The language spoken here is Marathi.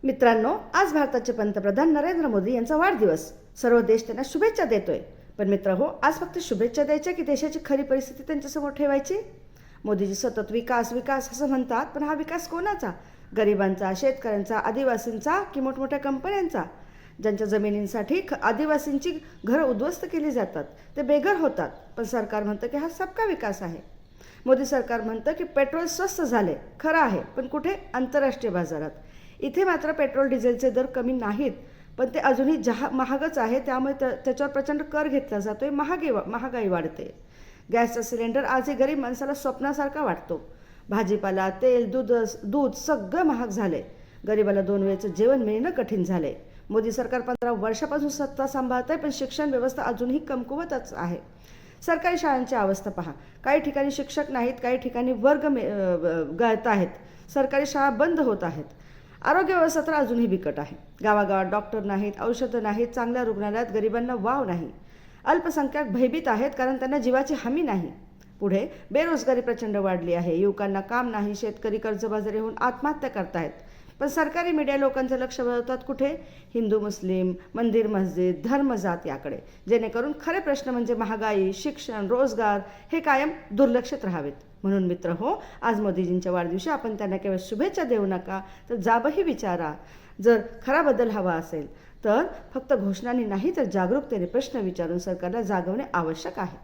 मित्रांनो, आज भारताचे पंतप्रधान नरेंद्र मोदी यांचा वाढदिवस. सर्व देश त्यांना शुभेच्छा देतोय. पण मित्रहो, आज फक्त शुभेच्छा द्यायच्या की देशाची खरी परिस्थिती त्यांच्यासमोर ठेवायची? मोदीजी सतत विकास विकास असं म्हणतात, पण हा विकास कोणाचा? गरिबांचा, शेतकऱ्यांचा, आदिवासींचा की मोठमोठ्या कंपन्यांचा? ज्यांच्या जमिनींसाठी आदिवासींची घरं उद्ध्वस्त केली जातात, ते बेघर होतात, पण सरकार म्हणतं की हा सबका विकास आहे. मोदी सरकार म्हणतं की पेट्रोल स्वस्त झाले. खरं आहे, पण कुठे? आंतरराष्ट्रीय बाजारात. इथे मात्र पेट्रोल डिझेलचे दर कमी नाहीत, पण ते अजूनही महागच आहे. त्यामुळे त्याच्यावर प्रचंड कर घेतला जातोय. महागाई वाढते. गॅसचा सिलेंडर आजही गरीब माणसाला स्वप्नासारखा वाटतो. भाजीपाला, तेल, दूध सगळं महाग झाले. गरिबाला 2 वेळेचं जेवण मिळणं कठीण झाले. मोदी सरकार 15 वर्षापासून सत्ता सांभाळत आहे, पण शिक्षण व्यवस्था अजूनही कमकुवतच आहे. सरकारी शाळांची अवस्था पहा. काही ठिकाणी शिक्षक नाहीत, काही ठिकाणी वर्ग गळत आहेत. सरकारी शाळा बंद होत आहेत. आरोग्य व्यवस्था तर अजूनही बिकट आहे. गावागावात डॉक्टर नाहीत, औषधं नाहीत, चांगल्या रुग्णालयात गरिबांना वाव नाही. अल्पसंख्याक भयभीत आहेत, कारण त्यांना जीवाची हमी नाही. पुढे बेरोजगारी प्रचंड वाढली आहे. युवकांना काम नाही. शेतकरी कर्जबाजारी होऊन आत्महत्या करतायत. पण सरकारी मीडिया लोकांचं लक्ष वळवतात कुठे? हिंदू, मुस्लिम, मंदिर, मस्जिद, धर्म, जात याकडे, जेणेकरून खरे प्रश्न म्हणजे महागाई, शिक्षण, रोजगार हे कायम दुर्लक्षित राहावेत. म्हणून मित्र हो, आज मोदीजींच्या वाढदिवशी आपण त्यांना केवळ शुभेच्छा देऊ नका, तर जाबही विचारा. जर खरा बदल हवा असेल तर फक्त घोषणांनी नाही, तर जागरूकतेने प्रश्न विचारून सरकारला जागवणे आवश्यक आहे.